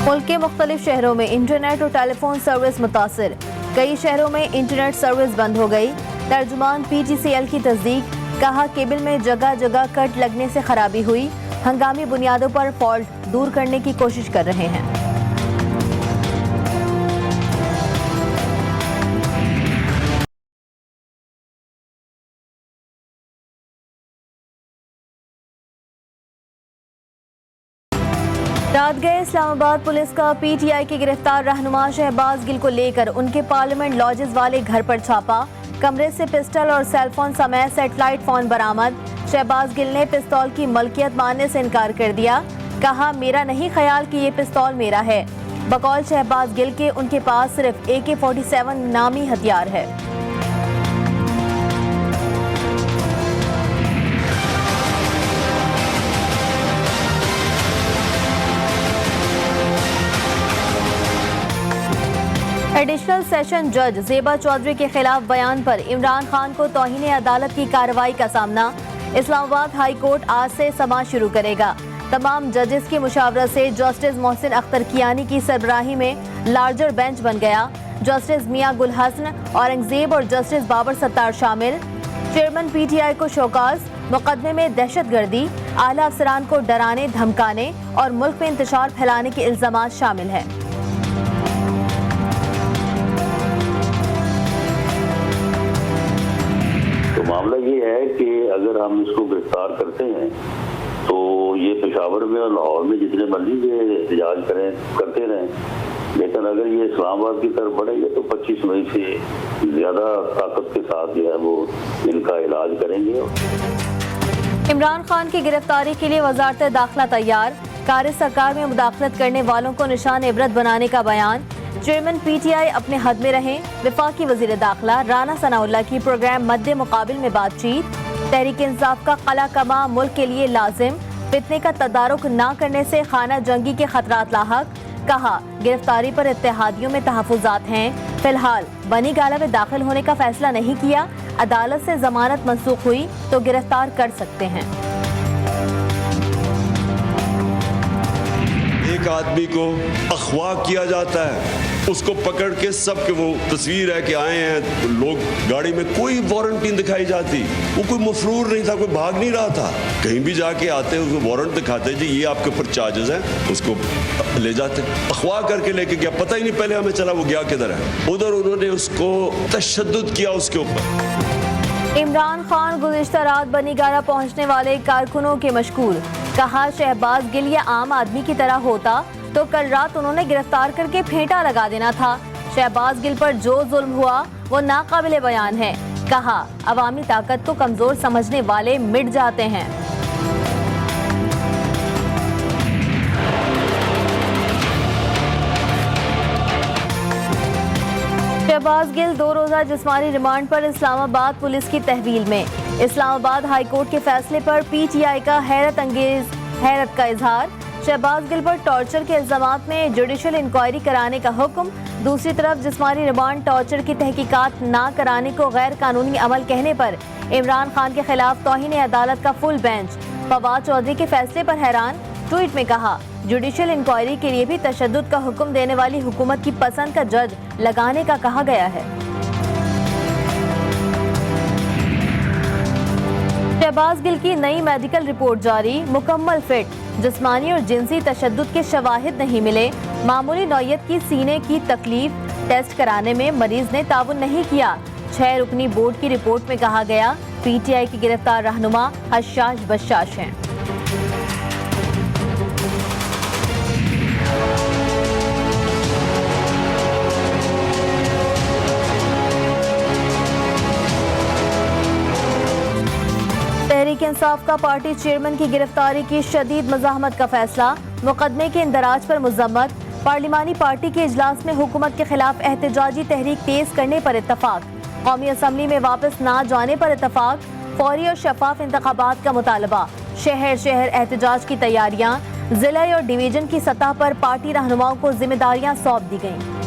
मुल्क के मुख्तलिफ शहरों में इंटरनेट और टेलीफोन सर्विस मुतासिर। कई शहरों में इंटरनेट सर्विस बंद हो गई। तर्जुमान PTCL की तस्दीक, कहा केबल में जगह जगह कट लगने से खराबी हुई। हंगामी बुनियादों पर फॉल्ट दूर करने की कोशिश कर रहे हैं। रात गए इस्लामाबाद पुलिस का PTI के गिरफ्तार रहनुमा शहबाज गिल को लेकर उनके पार्लियामेंट लॉजेस वाले घर पर छापा। कमरे से पिस्टल और सेलफोन समेत सेटेलाइट फोन बरामद। शहबाज गिल ने पिस्तौल की मलकियत मानने से इनकार कर दिया। कहा, मेरा नहीं ख्याल कि ये पिस्तौल मेरा है। बकौल शहबाज गिल के उनके पास सिर्फ AK-47 नामी हथियार है। एडिशनल सेशन जज ज़ेबा चौधरी के खिलाफ बयान पर इमरान खान को तौहीन अदालत की कार्रवाई का सामना। इस्लामाबाद हाई कोर्ट आज से समाअत शुरू करेगा। तमाम जजेस की मुशावरत से जस्टिस मोहसिन अख्तर कियानी की सरबराही में लार्जर बेंच बन गया। जस्टिस मियां गुल हसन, औरंगजेब और जस्टिस बाबर सत्तार शामिल। चेयरमैन PTI को शोकाज, मुकदमे में दहशतगर्दी, आला अफसरान को डराने धमकाने और मुल्क में इंतशार फैलाने के इल्जामात शामिल हैं। मामला ये है कि अगर हम इसको गिरफ्तार करते हैं तो ये पेशावर में और लाहौर में जितने मर्जी ये एहतजाज करते रहें, लेकिन अगर ये इस्लामाबाद की तरफ बढ़ेंगे तो 25 मई से ज़्यादा ताकत के साथ जो है वो इनका इलाज करेंगे। इमरान खान की गिरफ्तारी के लिए वजारत दाखिला तैयार। कार सरकार में मुदाखलत करने वालों को निशान इबरत बनाने का बयान। चेयरमैन PTI अपने हद में रहें। वफाकी वजीर दाखिला राना सनाउल्लाह की प्रोग्राम मद्दे मुकाबिल में बातचीत। तहरीक इंसाफ का कला कमा मुल्क के लिए लाजिम। फितने का तदारुक न करने से खाना जंगी के खतरात लाहक। कहा, गिरफ्तारी पर इत्तेहादियों में तहफुजात हैं। फिलहाल बनी गाला में दाखिल होने का फैसला नहीं किया। अदालत से जमानत मंसूख हुई तो गिरफ्तार कर सकते हैं। एक आदमी को अगवा किया जाता है, उसको पकड़ के सबके वो तस्वीर है कि आए हैं लोग गाड़ी में, कोई वारंट नहीं दिखाई जाती। वो कोई मफरूर नहीं था, कोई भाग नहीं रहा था। कहीं भी जाके आते उसको वारंट दिखाते, जी ये आपके ऊपर चार्जेस हैं, उसको ले जाते। अगवा करके लेके गया, पता ही नहीं पहले हमें चला वो गया किधर है। उधर उन्होंने उसको तशद्दुद किया उसके ऊपर। इमरान खान गुज़िश्ता रात बनी गाला पहुंचने वाले कारकुनों के मशगूल। कहा, शहबाज गिल या आम आदमी की तरह होता तो कल रात उन्होंने गिरफ्तार करके फेंटा लगा देना था। शहबाज गिल पर जो जुल्म हुआ वो नाकाबिले बयान है। कहा, अवामी ताकत को कमजोर समझने वाले मिट जाते हैं। शहबाज गिल 2 रोजा जिस्मानी रिमांड पर इस्लामाबाद पुलिस की तहवील में। इस्लामाबाद हाई कोर्ट के फैसले पर PTI का हैरत का इजहार। शहबाज गिल पर टॉर्चर के इल्जामात में जुडिशल इंक्वायरी कराने का हुक्म। दूसरी तरफ जिस्मानी रिमांड टॉर्चर की तहकीकात ना कराने को गैर कानूनी अमल कहने पर इमरान खान के खिलाफ तौहीन अदालत का फुल बेंच। फवाद चौधरी के फैसले पर हैरान। ट्वीट में कहा, जुडिशल इंक्वायरी के लिए भी तशद्दुद का हुक्म देने वाली हुकूमत की पसंद का जज लगाने का कहा गया है। शहबाज गिल की नई मेडिकल रिपोर्ट जारी। मुकम्मल फिट, जिस्मानी और जिनसी तशद्दुद के शवाहिद नहीं मिले। मामूली नौयत की सीने की तकलीफ, टेस्ट कराने में मरीज ने ताउन नहीं किया। 6 रुकनी बोर्ड की रिपोर्ट में कहा गया PTI की गिरफ्तार रहनुमा हशाश बशाश हैं। तहरीक इंसाफ का पार्टी चेयरमैन की गिरफ्तारी की शदीद मज़ाहमत का फैसला। मुकदमे के इंदराज पर मुज़म्मत। पार्लिमानी पार्टी के इजलास में हुकूमत के खिलाफ एहतजाजी तहरीक तेज करने पर इत्तफाक। कौमी असम्बली में वापस ना जाने पर इत्तफाक। फौरी और शफाफ इंतखाबात का मुतालबा। शहर शहर एहतजाज की तैयारियां। जिला और डिवीजन की सतह पर पार्टी रहनुमाओं को जिम्मेदारियां सौंप दी गईं।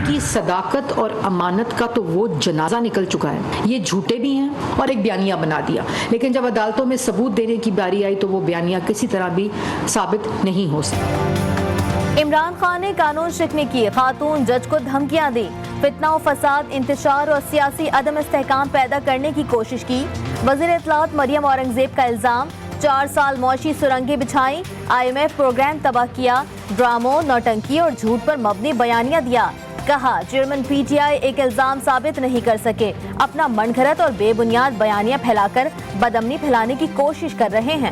उनकी सदाकत और अमानत का तो वो जनाजा निकल चुका है। ये झूठे भी हैं और एक बयानिया बना दिया, लेकिन जब अदालतों में सबूत देने की बारी आई तो वो बयानिया किसी तरह भी साबित नहीं हो सकता। इमरान खान ने कानून शिकने की खातून जज को धमकियां दी, फितना और फसाद, इंतशार और सियासी अदम इस्तेहकाम पैदा करने की कोशिश की। वज़ीर इत्तलात मरियम औरंगजेब का इल्जाम, 4 साल मौशी सुरंगें बिछाई, IMF प्रोग्राम तबाह किया, ड्रामों, नौटंकी और झूठ पर मबनी बयानिया दिया। कहा चेयरमैन PTI एक इल्जाम साबित नहीं कर सके, अपना मनगढ़ंत और बेबुनियाद बयानिया फैलाकर बदअमनी फैलाने की कोशिश कर रहे हैं।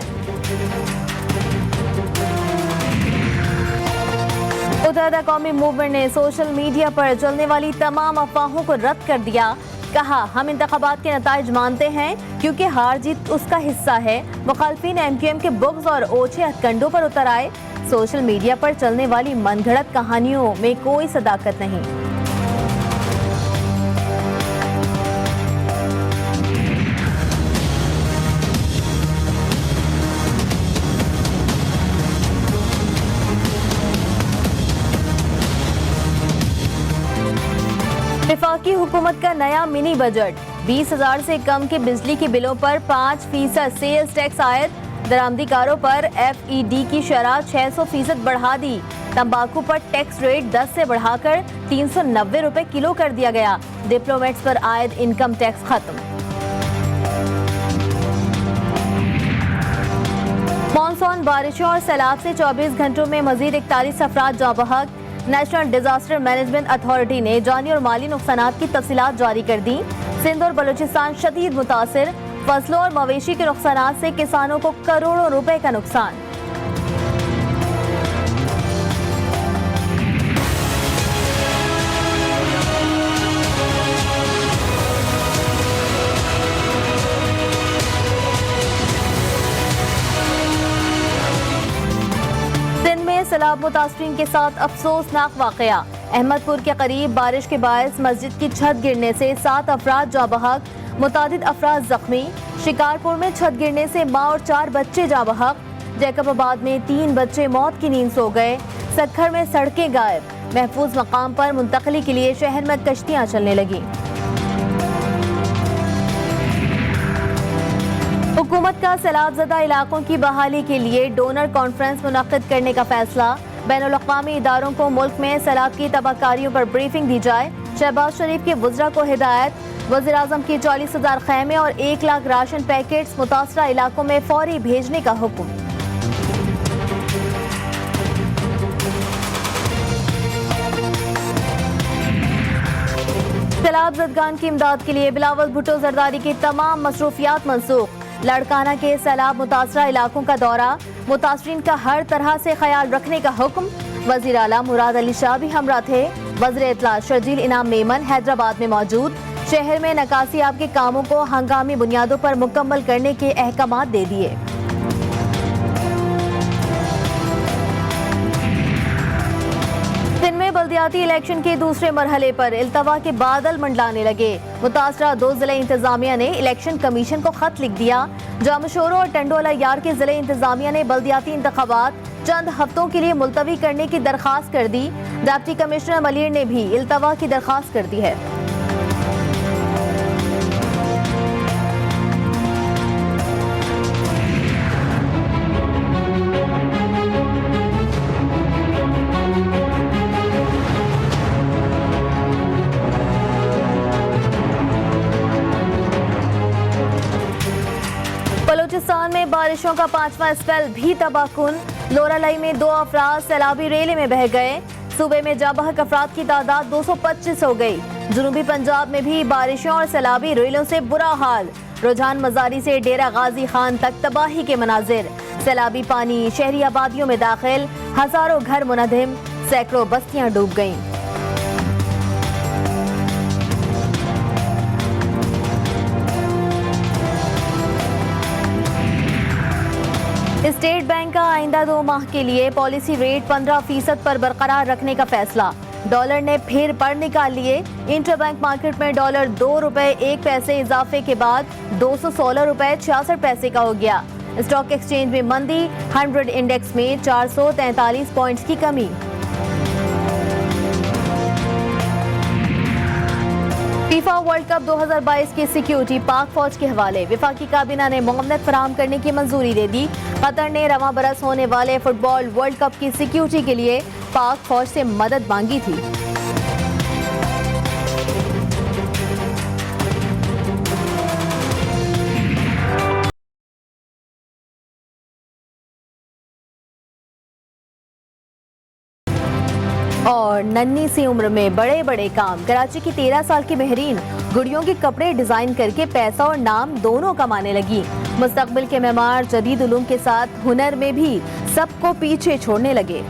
मुत्तहिदा कौमी मूवमेंट ने सोशल मीडिया पर चलने वाली तमाम अफवाहों को रद्द कर दिया। कहा हम इंतखाबात के नताइज मानते हैं क्योंकि हार जीत उसका हिस्सा है। मुखालफिन MQM के बुग्ज और ओछे हथकंडों पर उतर आए। सोशल मीडिया पर चलने वाली मनगढ़ंत कहानियों में कोई सदाकत नहीं। वफाकी हुकूमत का नया मिनी बजट, 20,000 से कम के बिजली के बिलों पर 5% सेल्स टैक्स आयद, दरामदीकारों पर FED की शरह 600% बढ़ा दी। तंबाकू पर टैक्स रेट 10 से बढ़ाकर 390 रुपए किलो कर दिया गया। डिप्लोमेट्स पर आयद इनकम टैक्स खत्म। मॉनसून बारिशों और सैलाब से 24 घंटों में मजीद 41 अफराद जाँ बहक। नेशनल डिजास्टर मैनेजमेंट अथॉरिटी ने जानी और माली नुकसानात की तफसीलात जारी कर दी। सिंध और बलूचिस्तान शदीद मुतासिर, फसलों और मवेशी के नुकसानात से किसानों को करोड़ों रुपए का नुकसान। सैलाब मुतासरीन के साथ अफसोसनाक वाकया। अहमदपुर के करीब बारिश के बायस मस्जिद की छत गिरने से 7 अफराद जाँ बहक, मुतादिद अफराद जख्मी। शिकारपुर में छत गिरने से माँ और 4 बच्चे जाँ बहक। जैकबाबाद में 3 बच्चे मौत की नींद सो गए। सक्खर में सड़कें गायब। महफूज मकाम पर मुंतकली के लिए शहर में कश्तियाँ चलने लगी। हुकूमत का सैलाबज़दा इलाकों की बहाली के लिए डोनर कॉन्फ्रेंस मुनक्किद करने का फैसला। बैनुल-अक़वामी इदारों को मुल्क में सैलाब की तबाहकारियों पर ब्रीफिंग दी जाए। शहबाज शरीफ के वज़रा को हिदायत। वज़ीर-ए-आज़म की 40,000 खैमे और 1 लाख राशन पैकेट्स मुतासरा इलाकों में फौरी भेजने का हुक्म। सैलाब-ज़दगान की इमदाद के लिए बिलावल भुट्टो जरदारी की तमाम मसरूफियात मनसूख। लड़काना के सैलाब मुतासरा इलाकों का दौरा, मुतासरीन का हर तरह से ख्याल रखने का हुक्म। वज़ीर आला मुराद अली शाह भी हमरा थे। वज़ीर इत्तलात शर्जील इनाम मेमन हैदराबाद में मौजूद। शहर में नकासियाब के कामों को हंगामी बुनियादों पर मुकम्मल करने के अहकामात दे दिए। बल्दियाती इलेक्शन के दूसरे मरहले पर इल्तवा के बादल मंडलाने लगे। मुतासरा 2 जिले इंतजामिया ने इलेक्शन कमीशन को खत लिख दिया। जामशोरो और टंडोला यार के जिले इंतजामिया ने बल्दियाती इंतखाबात चंद हफ्तों के लिए मुलतवी करने की दरखास्त कर दी। डिप्टी कमिश्नर मलिर ने भी इल्तवा की दरखास्त कर दी है। बलूचिस्तान में बारिशों का 5वां स्पेल भी तबाहकुन। लोरालाई में 2 अफराद सैलाबी रेले में बह गए। सूबे में जाबहक अफराद की तादाद 225 हो गई। जुनूबी पंजाब में भी बारिशों और सैलाबी रेलों से बुरा हाल। रुझान मजारी से डेरा गाजी खान तक तबाही के मनाजिर। सैलाबी पानी शहरी आबादियों में दाखिल, हजारों घर मुनहदिम, सैकड़ों बस्तियां डूब गईं। स्टेट बैंक का आइंदा 2 माह के लिए पॉलिसी रेट 15% पर बरकरार रखने का फैसला। डॉलर ने फिर पर निकाल लिए। इंटरबैंक मार्केट में डॉलर 2 रुपए 1 पैसे इजाफे के बाद 216 रुपए 66 पैसे का हो गया। स्टॉक एक्सचेंज में मंदी, 100 इंडेक्स में 443 पॉइंट्स की कमी। फीफा वर्ल्ड कप 2022 की सिक्योरिटी पाक फौज के हवाले। वफाकी काबीना ने मुआवनत फराहम करने की मंजूरी दे दी। कतर ने रवां बरस होने वाले फुटबॉल वर्ल्ड कप की सिक्योरिटी के लिए पाक फौज से मदद मांगी थी। और नन्ही सी उम्र में बड़े बड़े काम। कराची की 13 साल की महरीन गुड़ियों के कपड़े डिजाइन करके पैसा और नाम दोनों कमाने लगी। मुस्तकबिल के मेमार जदीद उलूम के साथ हुनर में भी सबको पीछे छोड़ने लगे।